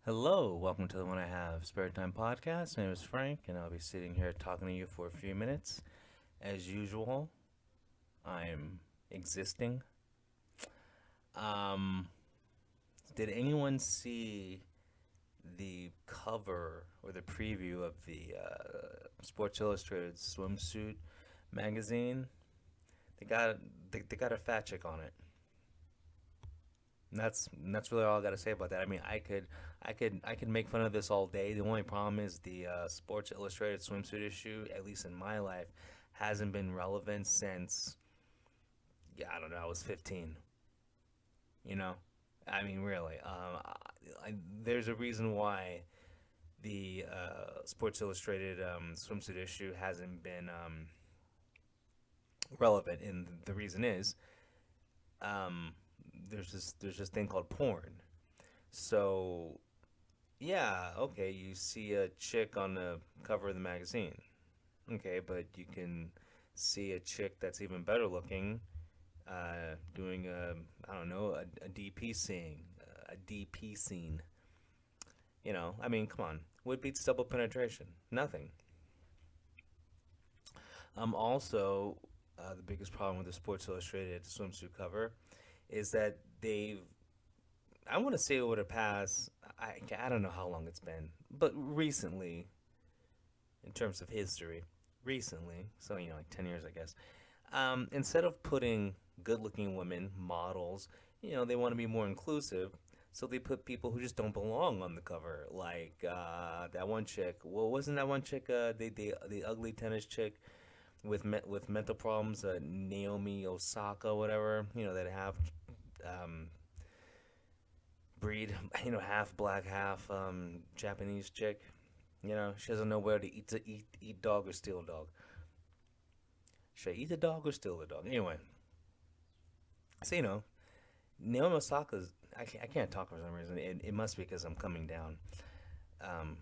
Hello, welcome to the One I Have Spare Time podcast. My name is Frank, and I'll be sitting here talking to you for a few minutes. As usual, I'm existing. Um, did anyone see the cover or the preview of the Sports Illustrated swimsuit magazine? They got they got a fat chick on it. And that's really all I got to say about that. I mean, I could make fun of this all day. The only problem is the Sports Illustrated swimsuit issue, at least in my life, hasn't been relevant since I don't know. I was 15. You know, I mean, really. There's a reason why the Sports Illustrated swimsuit issue hasn't been relevant, and the reason is um, there's this thing called porn. So yeah, okay, you see a chick on the cover of the magazine. Okay, but you can see a chick that's even better looking doing I don't know, a DP scene, a DP scene. I mean, come on. What beats double penetration? Nothing. Also, the biggest problem with the Sports Illustrated swimsuit cover is that I want to say over the past, I don't know how long it's been, but recently, in terms of history, recently, so like 10 years, I guess. Instead of putting good-looking women models, they want to be more inclusive, so they put people who just don't belong on the cover, like that one chick. Well, wasn't that one chick the ugly tennis chick with mental problems, Naomi Osaka, whatever, that have um, breed, half black, half Japanese chick. She doesn't know where to eat dog or steal dog. Should I eat the dog or steal the dog? Anyway, so Naomi Osaka's. I can't talk for some reason. It must be because I'm coming down. Um,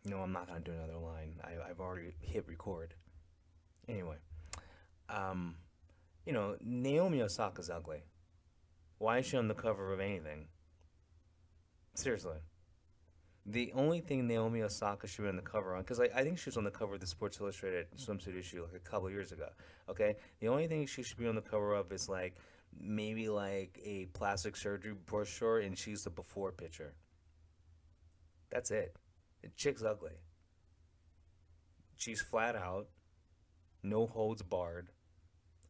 no, I'm not gonna do another line. I've already hit record. Anyway, um, Naomi Osaka's ugly. Why is she on the cover of anything? Seriously. The only thing Naomi Osaka should be on the cover on, because I think she was on the cover of the Sports Illustrated swimsuit issue like a couple of years ago. Okay, the only thing she should be on the cover of is like maybe like a plastic surgery brochure, and she's the before picture. That's it. The chick's ugly. She's flat out, no holds barred,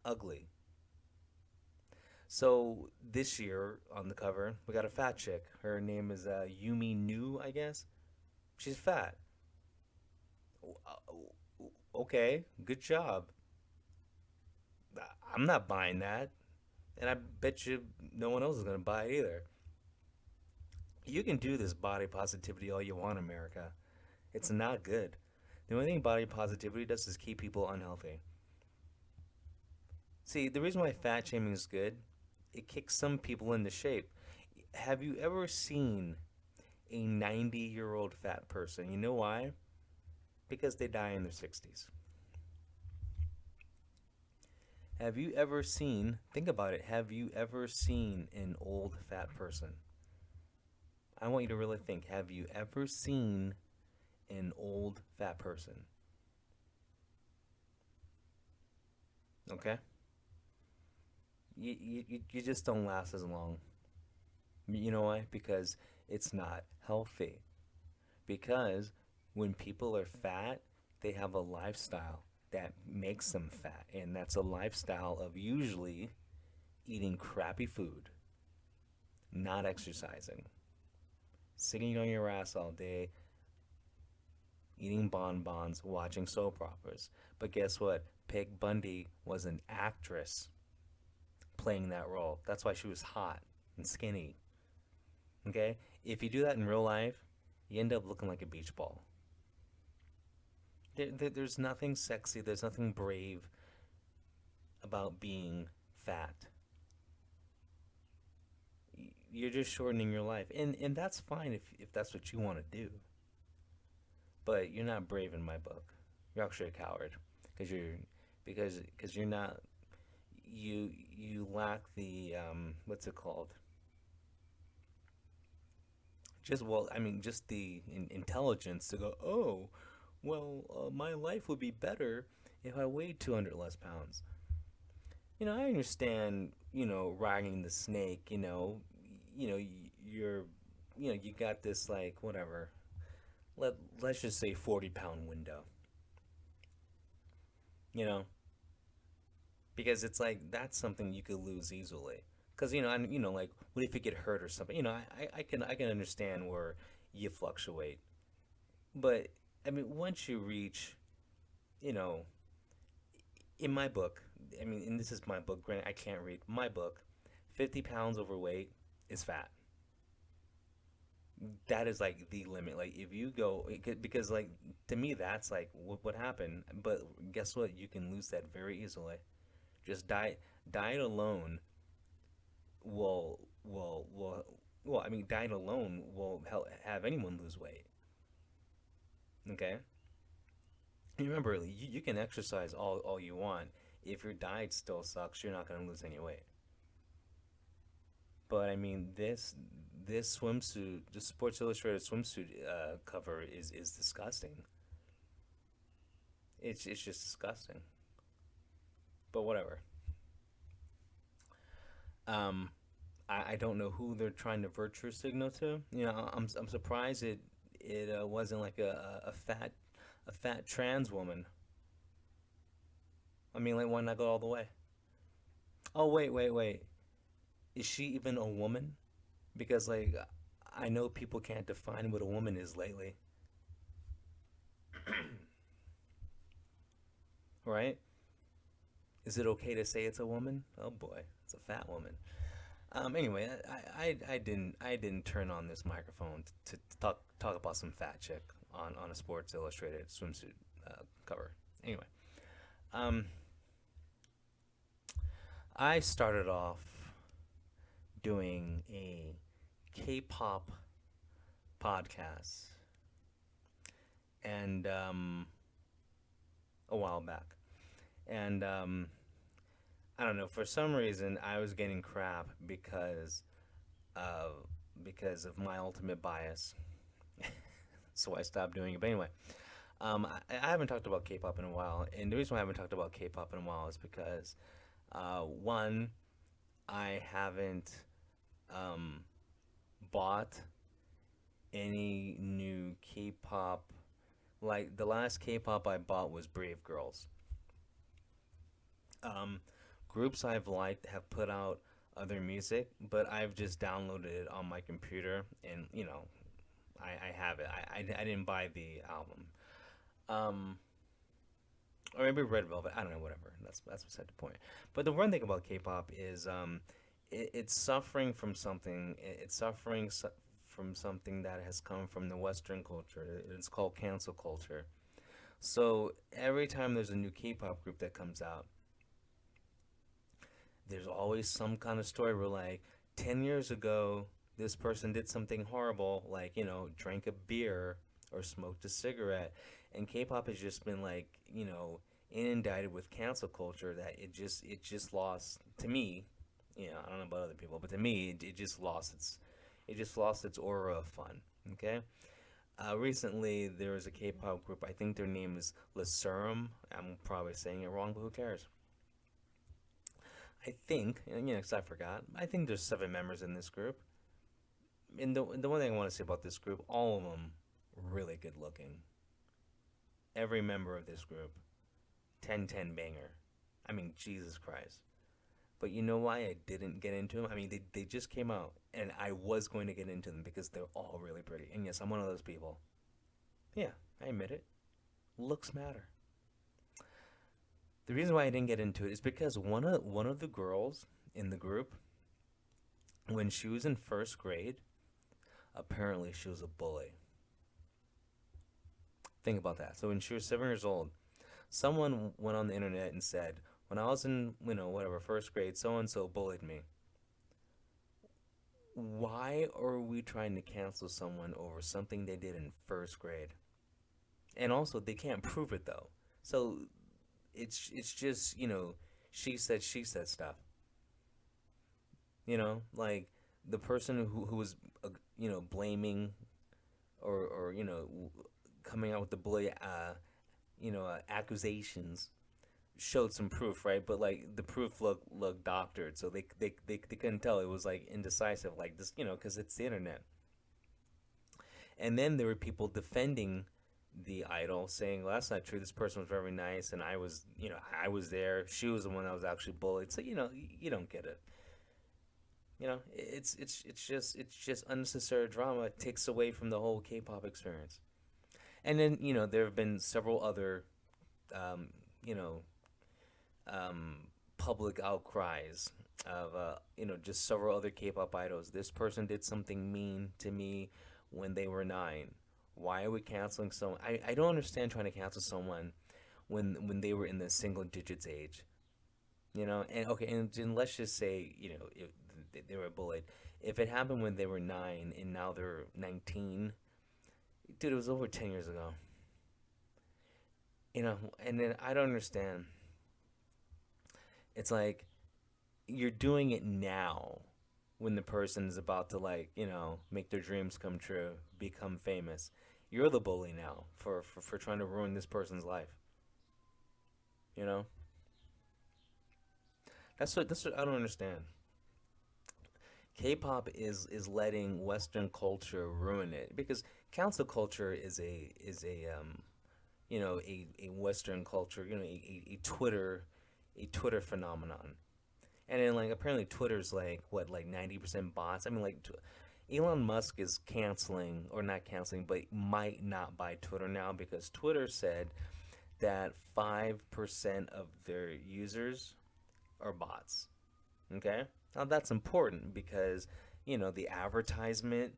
ugly. So this year on the cover, we got a fat chick. Her name is Yumi Nu, I guess. She's fat. Okay, good job. I'm not buying that, and I bet you no one else is gonna buy it either. You can do this body positivity all you want, America. It's not good. The only thing body positivity does is keep people unhealthy. See, the reason why fat shaming is good, it kicks some people into shape. Have you ever seen a 90-year-old fat person? You know why? Because they die in their 60s. Have you ever seen, think about it, have you ever seen an old fat person? I want you to really think, have you ever seen an old fat person? Okay? You just don't last as long. You know why? Because it's not healthy. Because when people are fat, they have a lifestyle that makes them fat. And that's a lifestyle of usually eating crappy food, not exercising, sitting on your ass all day, eating bonbons, watching soap operas. But guess what? Peg Bundy was an actress playing that role. That's why she was hot and skinny. Okay? If you do that in real life, you end up looking like a beach ball. There's nothing sexy, there's nothing brave about being fat. You're just shortening your life. And that's fine if that's what you want to do. But you're not brave in my book. You're actually a coward because you're not you lack the what's it called? just well, I mean, just the intelligence to go, oh, well, my life would be better if I weighed 200 less pounds. I understand, riding the snake, you're, you got this, like, whatever. Let's just say 40-pound window, you know, because it's like that's something you could lose easily. Because, and, like, what if you get hurt or something? I can understand where you fluctuate. But, I mean, once you reach, you know, in my book, I mean, and this is my book, granted, I can't read my book, 50 pounds overweight is fat. That is like the limit. Like, if you go, because, like, to me, that's like what happened. But guess what? You can lose that very easily. Just diet alone will well, I mean, diet alone will help have anyone lose weight. Okay? And remember, you can exercise all you want. If your diet still sucks, you're not going to lose any weight. But I mean, this swimsuit, the Sports Illustrated swimsuit cover is disgusting. It's just disgusting. But whatever. Um, I don't know who they're trying to virtue signal to. I'm surprised it wasn't like a fat trans woman. I mean, like, why not go all the way? Oh, wait, wait, wait. Is she even a woman? Because, like, I know people can't define what a woman is lately, right? Is it okay to say it's a woman? Oh boy, it's a fat woman. Anyway, I didn't turn on this microphone to talk about some fat chick on a Sports Illustrated swimsuit cover. Anyway, um, I started off doing a K-pop podcast, and a while back, and I don't know, for some reason I was getting crap uh, because of my ultimate bias. So I stopped doing it. But anyway, I haven't talked about K-pop in a while, and the reason why I haven't talked about K-pop in a while is because, one, I haven't um, bought any new K-pop. Like, the last K-pop I bought was Brave Girls. Um, Groups I've liked have put out other music, but I've just downloaded it on my computer, and I have it. I didn't buy the album. Um, or maybe Red Velvet. I don't know. Whatever. That's beside the point. But the one thing about K-pop is it's suffering from something. It's suffering from something that has come from the Western culture. It's called cancel culture. So every time there's a new K-pop group that comes out, there's always some kind of story where, like, 10 years ago this person did something horrible, like, drank a beer or smoked a cigarette. And K-pop has just been, like, inundated with cancel culture that it just lost, to me. I don't know about other people, but to me it just lost its aura of fun. Okay. Recently there was a K-pop group. I think their name is Lasurum. I'm probably saying it wrong, but who cares? I think, and, 'cause I forgot. I think there's 7 members in this group. And the one thing I want to say about this group, all of them really good looking. Every member of this group, 10/10 banger. I mean, Jesus Christ. But you know why I didn't get into them? I mean, they just came out, and I was going to get into them because they're all really pretty. And yes, I'm one of those people. Yeah, I admit it. Looks matter. The reason why I didn't get into it is because one of the girls in the group, when she was in first grade, apparently she was a bully. Think about that. So when she was 7 years old, someone went on the internet and said, when I was in, whatever, first grade, so and so bullied me. Why are we trying to cancel someone over something they did in first grade? And also, they can't prove it though. So it's just, she said stuff. Like, the person who was, blaming or coming out with the bully, accusations showed some proof, right? But like the proof looked doctored, so they couldn't tell. It was like indecisive, like this, because it's the internet. And then there were people defending the idol, saying, "Well, that's not true. This person was very nice, and I was there. She was the one that was actually bullied." So you don't get it. It's just unnecessary drama. It takes away from the whole K-pop experience. And then there have been several other, um, you know, public outcries of just several other K-pop idols. This person did something mean to me when they were 9. Why are we canceling someone? I don't understand trying to cancel someone when they were in the single digits age. And okay, and let's just say they were bullied. If it happened when they were 9 and now they're 19, dude, it was over 10 years ago. And then I don't understand. It's like you're doing it now when the person is about to, like, make their dreams come true, become famous. You're the bully now for trying to ruin this person's life. You know? That's what I don't understand. K-pop is letting Western culture ruin it because cancel culture is a Western culture, a Twitter phenomenon. And then, like, apparently Twitter's like what, like 90% bots. I mean, like, Elon Musk is canceling, or not canceling, but might not buy Twitter now because Twitter said that 5% of their users are bots. Okay? Now that's important because, the advertisement,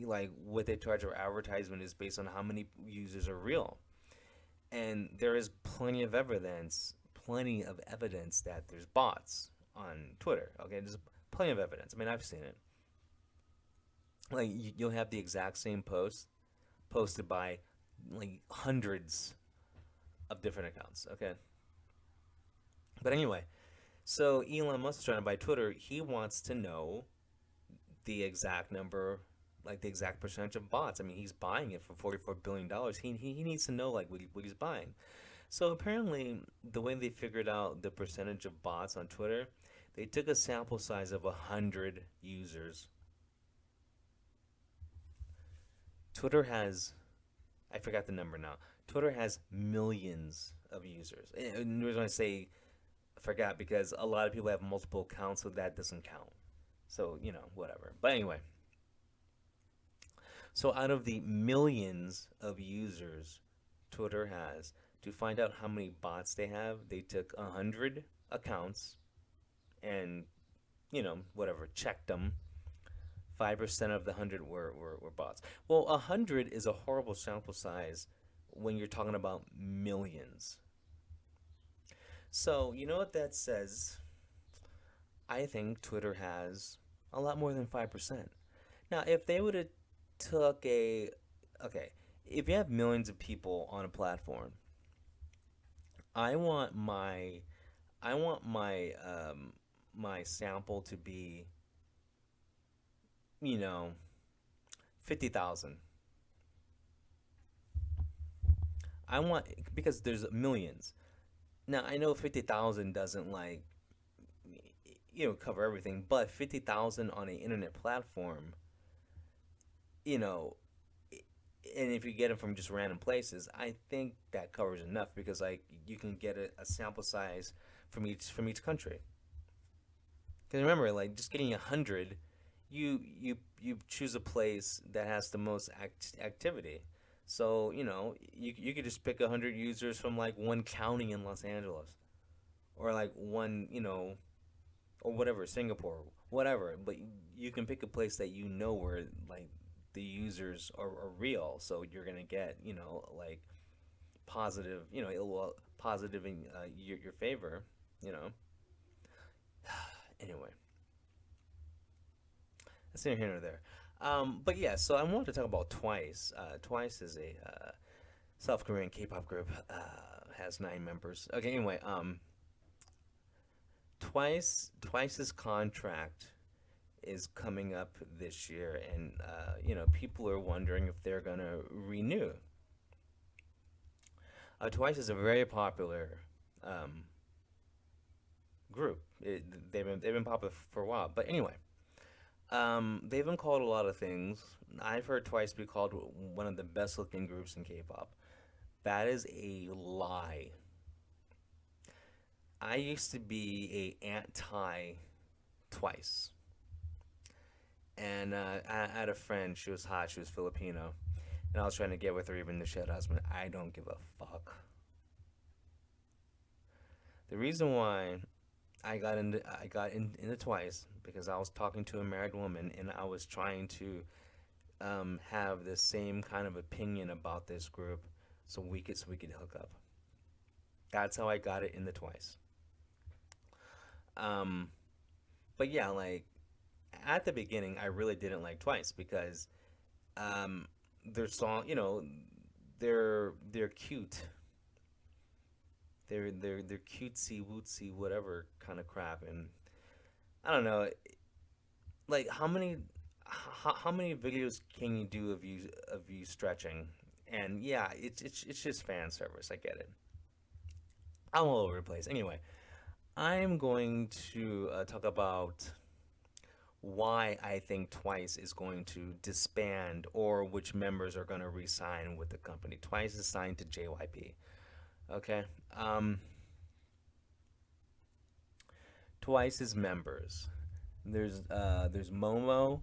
like what they charge for advertisement is based on how many users are real. And there is plenty of evidence that there's bots on Twitter. Okay, there's plenty of evidence. I mean, I've seen it. Like you'll have the exact same post posted by like hundreds of different accounts. Okay, but anyway, so Elon Musk is trying to buy Twitter. He wants to know the exact number, like the exact percentage of bots. I mean, he's buying it for $44 billion. He needs to know like what he's buying. So apparently, the way they figured out the percentage of bots on Twitter, they took a sample size of 100 users. Twitter has, I forgot the number now. Twitter has millions of users. And the reason I say I forgot because a lot of people have multiple accounts, so that doesn't count. So, whatever. But anyway, so out of the millions of users Twitter has, to find out how many bots they have, they took 100 accounts and, whatever, checked them. 5% of the 100 were bots. Well, 100 is a horrible sample size when you're talking about millions. So, you know what that says? I think Twitter has a lot more than 5%. Now, if they would have took okay, if you have millions of people on a platform, I want my I want my sample to be, you know, 50,000. I want, because there's millions. Now, I know 50,000 doesn't, like, cover everything, but 50,000 on an internet platform, you know, and if you get it from just random places, I think that covers enough because, like, you can get a sample size from each country. Because remember, like, just getting 100, you choose a place that has the most activity. So, you could just pick 100 users from, like, one county in Los Angeles, or like one, or whatever, Singapore, whatever. But you can pick a place that where, like, the users are real, so you're gonna get, like, positive, it will positive in your favor, you know. Anyway, that's neither here nor there. But yeah, so I wanted to talk about Twice. Twice is a South Korean K-pop group. Has 9 members. Okay, anyway, Twice's contract is coming up this year, and people are wondering if they're gonna renew. Twice is a very popular um, group. They've been popular for a while, but anyway, they've been called a lot of things. I've heard Twice be called one of the best looking groups in K-pop. That is a lie. I used to be a anti Twice, and I had a friend. She was hot. She was Filipino, and I was trying to get with her even though she had a husband. I don't give a fuck. The reason why into Twice because I was talking to a married woman and I was trying to have the same kind of opinion about this group so we could hook up. That's how I got it in the Twice. Um, but yeah, like at the beginning, I really didn't like Twice because um, their song, they're cute. They're cutesy wootsy whatever kind of crap, and I don't know, like how many videos can you do of you stretching? And yeah, it's just fan service. I get it. I'm all over the place. Anyway, I'm going to talk about why I think Twice is going to disband or which members are going to resign with the company. Twice is signed to JYP. Okay. Um, Twice's members. There's Momo,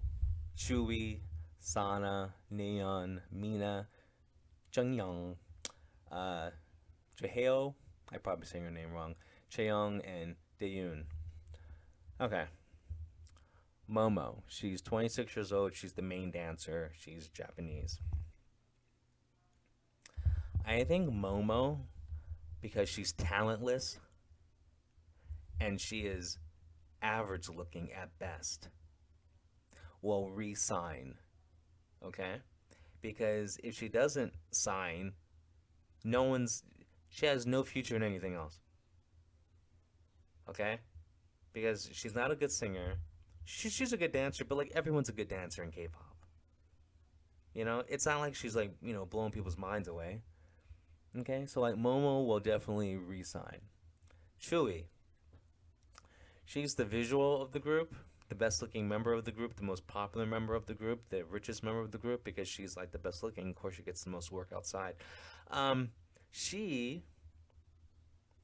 Chewy, Sana, Neon, Mina, Jungyoung, uh, Jaheo. I probably saying her name wrong. Cheong and Daeun. Okay. Momo. She's 26 years old. She's the main dancer. She's Japanese. I think Momo, because she's talentless and she is average looking at best, will re-sign. Okay, because if she doesn't sign, no one's she has no future in anything else. Okay, because she's not a good singer. She's a good dancer, but like everyone's a good dancer in K-pop. It's not like she's like blowing people's minds away. Okay, so like Momo will definitely re-sign. Shui, she's the visual of the group, the best looking member of the group, the most popular member of the group, the richest member of the group because she's like the best looking. Of course, she gets the most work outside. Um, she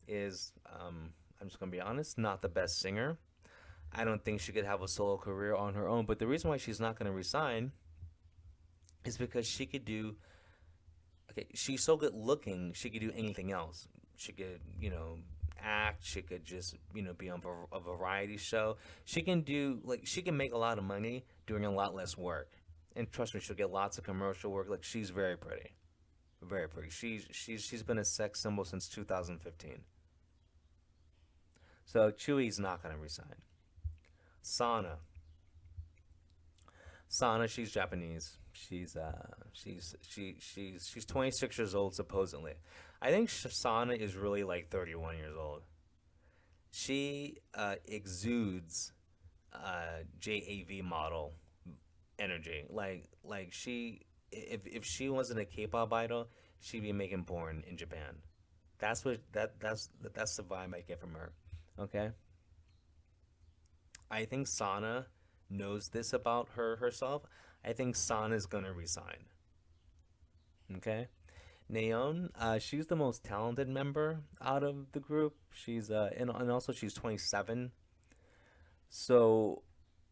is, I'm just gonna be honest, not the best singer. I don't think she could have a solo career on her own. But the reason why she's not gonna resign is because she could do. Okay, she's so good looking. She could do anything else. She could, act. She could just, be on a variety show. She can do like she can make a lot of money doing a lot less work. And trust me, she'll get lots of commercial work. Like she's very pretty, very pretty. She's been a sex symbol since 2015. So Chewy's not gonna resign. Sana, Sana, she's Japanese. She's 26 years old supposedly. I think Sana is really like 31 years old. She exudes JAV model energy. Like she if she wasn't a K-pop idol, she'd be making porn in Japan. That's the vibe I get from her. Okay, I think Sana knows this about herself. I think Sana is gonna resign. Okay, Naeun, she's the most talented member out of the group. She's and also she's 27, so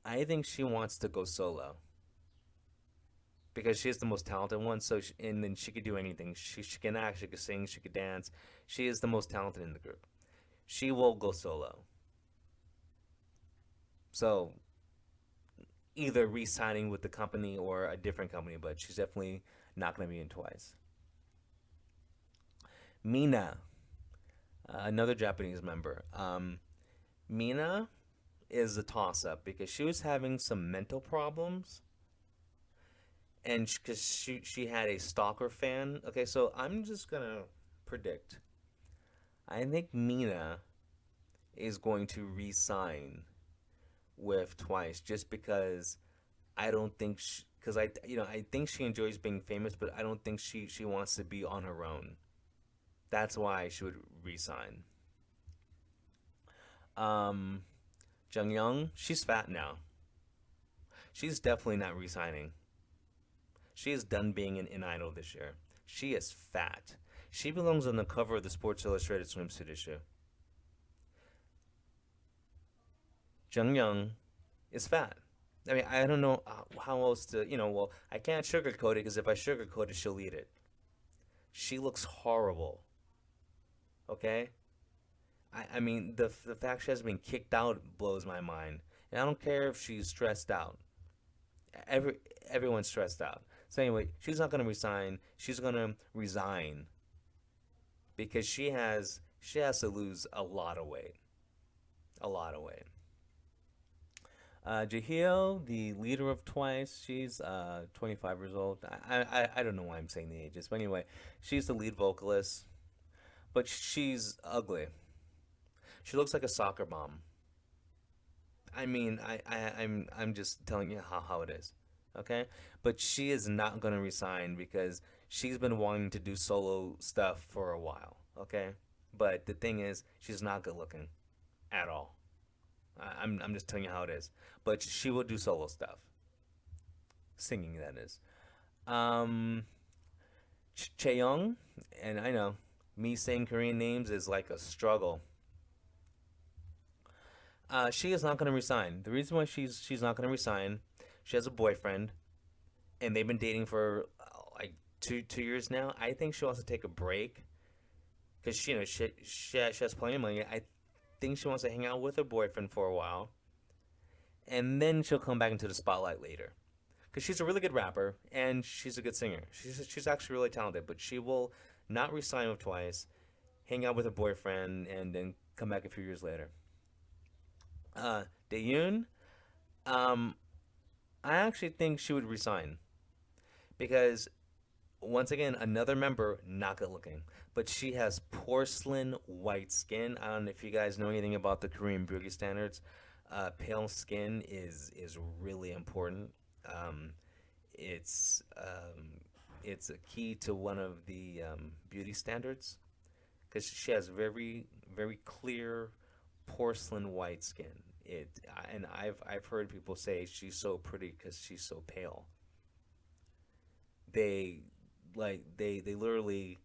I think she wants to go solo because she's the most talented one. And then she could do anything. She can act, she could sing, she could dance. She is the most talented in the group. She will go solo. So either re-signing with the company or a different company, but she's definitely not going to be in Twice. Mina, another Japanese member. Mina is a toss-up because she was having some mental problems, and because she had a stalker fan. Okay, so I'm just gonna predict. I think Mina is going to re-sign with Twice just because I don't think because I think she enjoys being famous, but I don't think she wants to be on her own. That's why she would resign. Um, Jung Young, she's fat now. She's definitely not resigning. She is done being an idol this year. She is fat. She belongs on the cover of the Sports Illustrated swimsuit issue. Jung Young is fat. I mean, I don't know how else to, well, I can't sugarcoat it because if I sugarcoat it, she'll eat it. She looks horrible, okay? I mean, the fact she has been kicked out blows my mind. And I don't care if she's stressed out. Every, everyone's stressed out. So anyway, she's not going to resign. She's going to resign because she has to lose a lot of weight. A lot of weight. Jahil, the leader of Twice, she's 25 years old. I don't know why I'm saying the ages, but anyway, she's the lead vocalist, but she's ugly. She looks like a soccer mom. I mean, I'm just telling you how it is, okay? But she is not gonna resign because she's been wanting to do solo stuff for a while, okay? But the thing is, she's not good looking at all. I'm just telling you how it is. But she will do solo stuff, singing that is. Um, Cheong, and I know me saying Korean names is like a struggle. She is not going to resign. The reason why she's not going to resign, she has a boyfriend, and they've been dating for like two years now. I think she wants to take a break because she has plenty of money. I think she wants to hang out with her boyfriend for a while, and then she'll come back into the spotlight later. Because she's a really good rapper and she's a good singer. She's actually really talented, but she will not resign with Twice, hang out with her boyfriend, and then come back a few years later. Daeyoon, um, I actually think she would resign because once again, another member not good looking, but she has porcelain white skin. I don't know if you guys know anything about the Korean beauty standards. Pale skin is really important. Um, it's a key to one of the beauty standards because she has very clear porcelain white skin. And I've heard people say she's so pretty because she's so pale. They they literally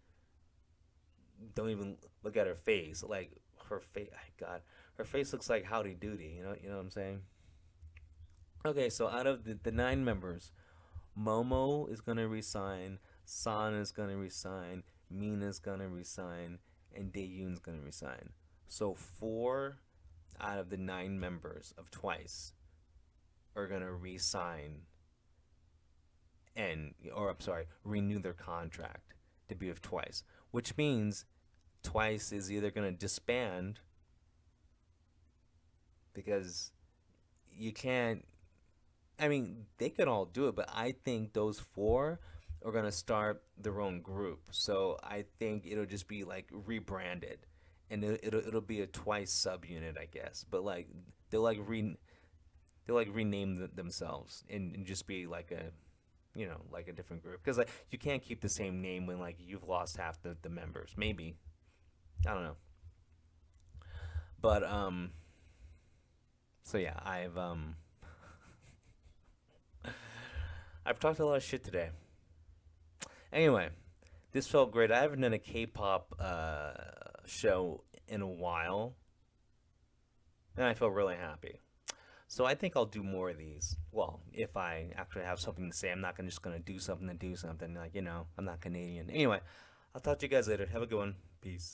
don't even look at her face. Like her face, God, her face looks like Howdy Doody. You know what I'm saying? Okay, so out of the nine members, Momo is gonna resign, San is gonna resign, Mina's gonna resign, and Daeyoon's gonna resign. So four out of the nine members of Twice are gonna resign or I'm sorry, renew their contract to be with Twice, which means Twice is either gonna disband because you can't. I mean, they could all do it, but I think those four are gonna start their own group. So I think it'll just be like rebranded, and it'll be a Twice subunit, I guess. But like they'll like re they'll like rename themselves and just be like a like a different group because like you can't keep the same name when like you've lost half the members. Maybe I don't know, but so yeah, I've talked a lot of shit today. Anyway, this felt great. I haven't done a K-pop show in a while, and I feel really happy. So I think I'll do more of these. Well, if I actually have something to say, I'm not just gonna do something to do something. Like I'm not Canadian. Anyway, I'll talk to you guys later. Have a good one. Peace.